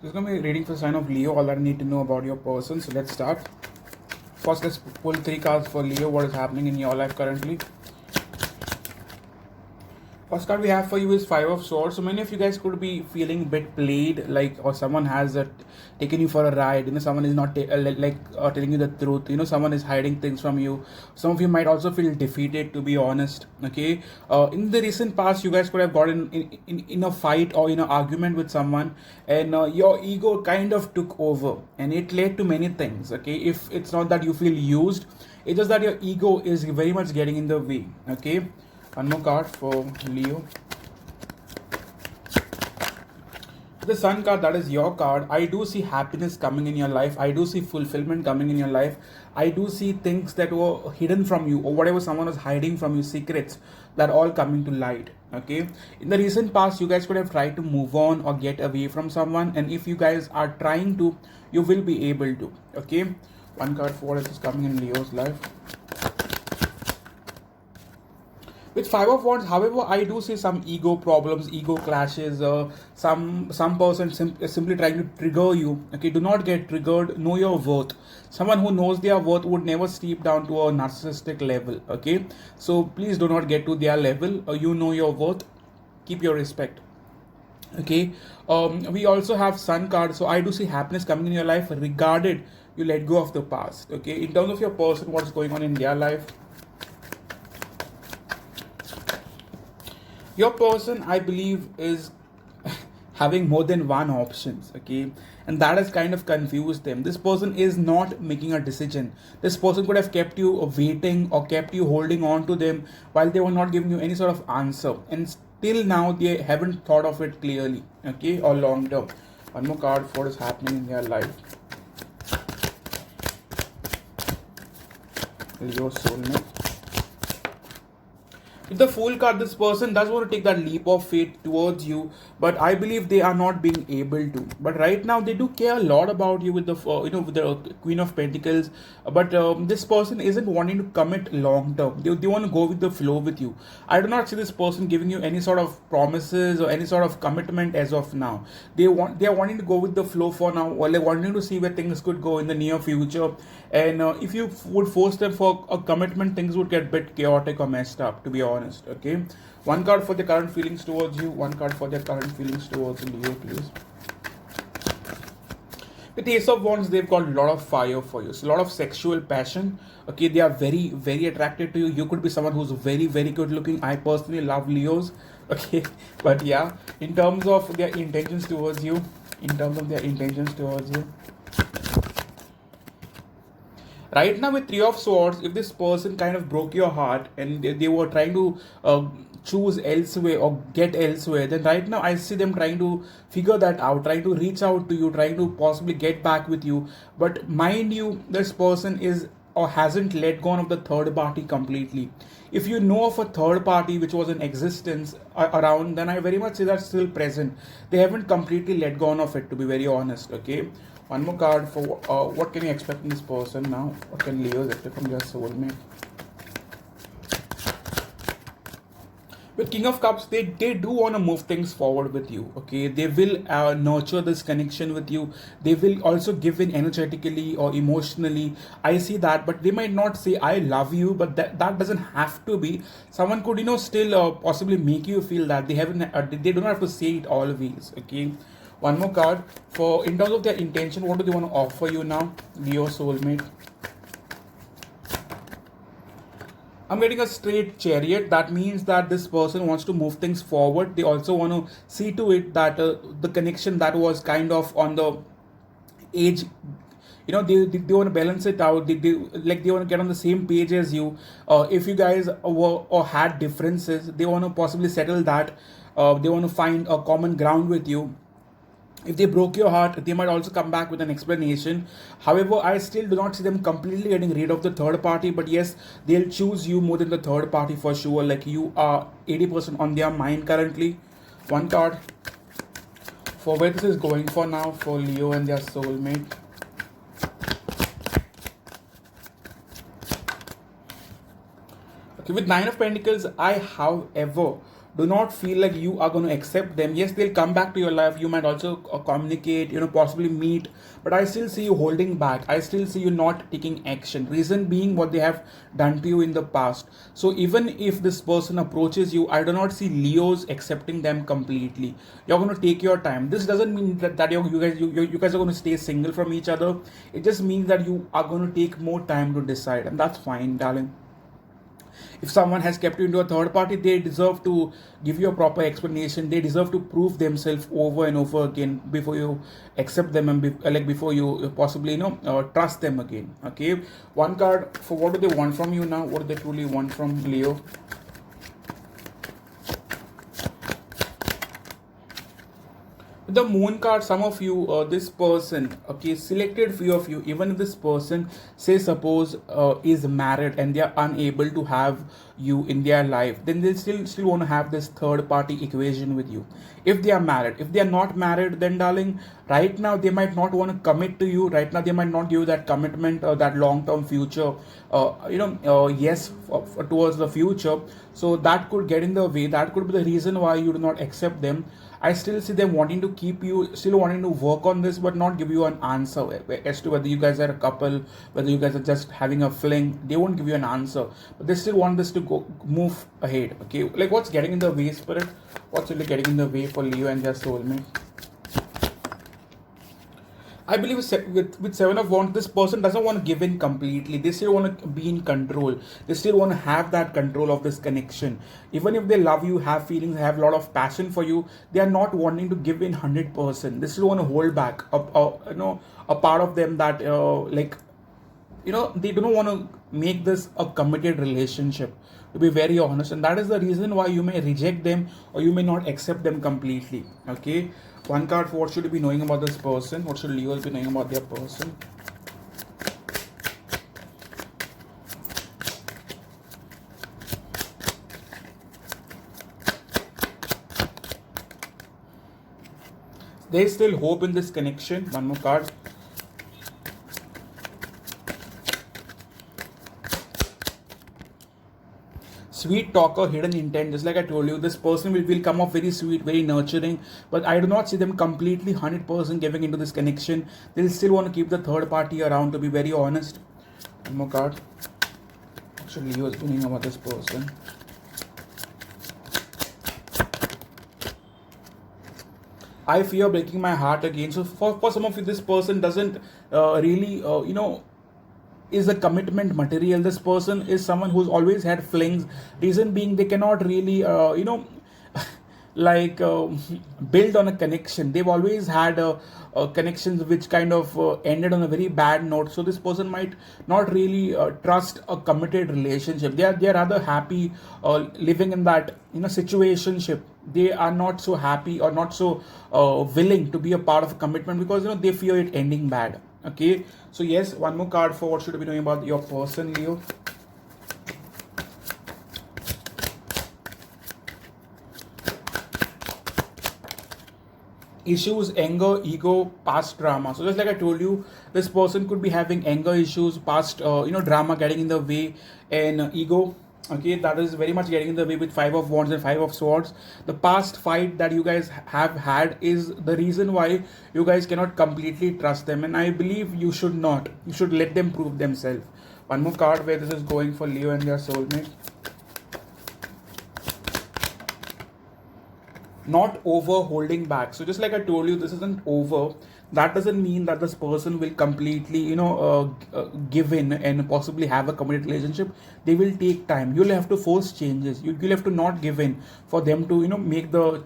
This is going to be a reading for the sign of Leo. All that I need to know about your person. So let's start. First, let's pull 3 cards for Leo. What is happening in your life currently? First card we have for you is Five of Swords. So many of you guys could be feeling a bit played, like, or someone has taken you for a ride. Someone is not telling you the truth. Someone is hiding things from you. Some of you might also feel defeated, to be honest. Okay. In the recent past, you guys could have gotten in a fight or in an argument with someone, and your ego kind of took over, and it led to many things. Okay. If it's not that you feel used, it's just that your ego is very much getting in the way. Okay. One more card for Leo. The Sun card, that is your card. I do see happiness coming in your life. I do see fulfillment coming in your life. I do see things that were hidden from you, or whatever someone was hiding from you, secrets that are all coming to light. Okay. In the recent past, you guys could have tried to move on or get away from someone. And if you guys are trying to, you will be able to. Okay. One card for what is coming in Leo's life. With Five of Wands, however, I do see some ego problems, ego clashes. Some person simply trying to trigger you. Okay, do not get triggered. Know your worth. Someone who knows their worth would never steep down to a narcissistic level. Okay, so please do not get to their level. You know your worth. Keep your respect. Okay. We also have Sun card. So I do see happiness coming in your life, regarded you let go of the past. Okay. In terms of your person, what's going on in their life? Your person, I believe, is having more than one options. Okay, and that has kind of confused them. This person is not making a decision. This person could have kept you waiting or kept you holding on to them while they were not giving you any sort of answer, and still now they haven't thought of it clearly. Okay, or long term. One more card for what is happening in their life. Your soulmate. With the Fool card, this person does want to take that leap of faith towards you, but I believe they are not being able to. But right now, they do care a lot about you with the with the Queen of Pentacles. But this person isn't wanting to commit long term. They want to go with the flow with you. I do not see this person giving you any sort of promises or any sort of commitment as of now. They are wanting to go with the flow for now, or they're wanting to see where things could go in the near future. And if you would force them for a commitment, things would get a bit chaotic or messed up, to be honest. Okay. One card for the current feelings towards you. One card for their current feelings towards Leo, please. With Ace of Wands, they've got a lot of fire for you. So a lot of sexual passion. Okay, they are very, very attracted to you. You could be someone who's very, very good looking. I personally love Leos. Okay, but yeah, in terms of their intentions towards you, right now with Three of Swords, if this person kind of broke your heart and they were trying to choose elsewhere or get elsewhere, then right now I see them trying to figure that out, trying to reach out to you, trying to possibly get back with you. But mind you, this person is or hasn't let go of the third party completely. If you know of a third party which was in existence around, then I very much say that's still present. They haven't completely let go of it, to be very honest. Okay. One more card for what can you expect from this person now? What can Leo expect from their soulmate? With King of Cups, they do want to move things forward with you. Okay, they will nurture this connection with you. They will also give in energetically or emotionally. I see that, but they might not say I love you, but that doesn't have to be. Someone could still possibly make you feel that they haven't. They don't have to say it always. Okay. One more card for in terms of their intention. What do they want to offer you now, Leo soulmate? I'm getting a straight Chariot. That means that this person wants to move things forward. They also want to see to it that the connection that was kind of on the edge, they want to balance it out. They want to get on the same page as you. If you guys were or had differences, they want to possibly settle that. They want to find a common ground with you. If they broke your heart, they might also come back with an explanation. However, I still do not see them completely getting rid of the third party. But yes, they'll choose you more than the third party for sure. Like, you are 80% on their mind currently. One card for where this is going for now for Leo and their soulmate. Okay, with Nine of Pentacles, I, however, do not feel like you are going to accept them. Yes, they'll come back to your life. You might also communicate, possibly meet, but I still see you holding back. I still see you not taking action. Reason being what they have done to you in the past. So even if this person approaches you, I do not see Leos accepting them completely. You're going to take your time. This doesn't mean that you guys are going to stay single from each other. It just means that you are going to take more time to decide, and that's fine, darling. If someone has kept you into a third party, they deserve to give you a proper explanation. They deserve to prove themselves over and over again before you accept them, and before you possibly trust them again. Okay, one card for what do they want from you now? What do they truly want from Leo? The moon card, some of you, this person, okay, selected few of you, even if this person, say suppose is married and they are unable to have you in their life, then they still want to have this third party equation with you. If they are married, if they are not married, then darling, right now they might not want to commit to you. Right now they might not give you that commitment or that long term future, yes, towards the future. So that could get in the way. That could be the reason why you do not accept them. I still see them wanting to keep you, still wanting to work on this, but not give you an answer as to whether you guys are a couple, whether you guys are just having a fling. They won't give you an answer, but they still want this to move ahead. Okay, like what's getting in the way, Spirit? What's really getting in the way for Leo and their soulmate? I believe with Seven of Wands, this person doesn't want to give in completely. They still want to be in control. They still want to have that control of this connection. Even if they love you, have feelings, have a lot of passion for you, they are not wanting to give in 100%. They still want to hold back a part of them that they don't want to make this a committed relationship, to be very honest, and that is the reason why you may reject them or you may not accept them completely. Okay, one card for what should you be knowing about this person? What should Leos be knowing about their person? There is still hope in this connection. One more card. Sweet talker, hidden intent. Just like I told you, this person will come off very sweet, very nurturing, but I do not see them completely 100% giving into this connection. They'll still want to keep the third party around, to be very honest. One more card. Actually, Leo is thinking about this person. I fear breaking my heart again. So for some of you, this person doesn't really, is a commitment material. This person is someone who's always had flings. Reason being, they cannot really, build on a connection. They've always had connections which kind of ended on a very bad note. So this person might not really trust a committed relationship. They are rather happy living in that situationship. They are not so happy or not so willing to be a part of a commitment because they fear it ending bad. Okay, so yes, one more card for what should we be knowing about your person, Leo. Issues, anger, ego, past drama. So just like I told you, this person could be having anger issues, past drama getting in the way, and ego. Okay, that is very much getting in the way with Five of Wands and Five of Swords. The past fight that you guys have had is the reason why you guys cannot completely trust them, and I believe you should not. You should let them prove themselves. One more card where this is going for Leo and their soulmate. Not over, holding back. So just like I told you, this isn't over. That doesn't mean that this person will completely give in and possibly have a committed relationship. They will take time. You'll have to force changes. You'll have to not give in for them to make the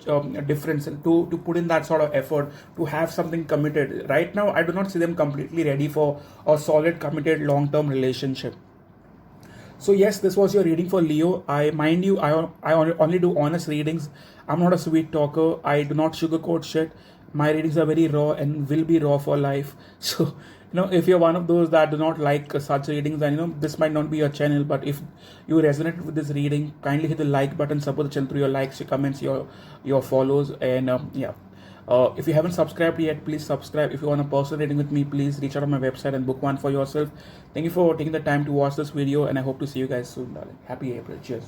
difference and to put in that sort of effort to have something committed. Right now I do not see them completely ready for a solid committed long-term relationship. So yes, this was your reading for Leo. I mind you, I only do honest readings. I'm not a sweet talker. I do not sugarcoat shit. My readings are very raw and will be raw for life. So if you're one of those that do not like such readings, then this might not be your channel. But if you resonate with this reading, kindly hit the like button, support the channel through your likes, your comments, your follows, and if you haven't subscribed yet, please subscribe. If you want a personal reading with me, please reach out on my website and book one for yourself. Thank you for taking the time to watch this video, and I hope to see you guys soon, darling. Happy April. Cheers.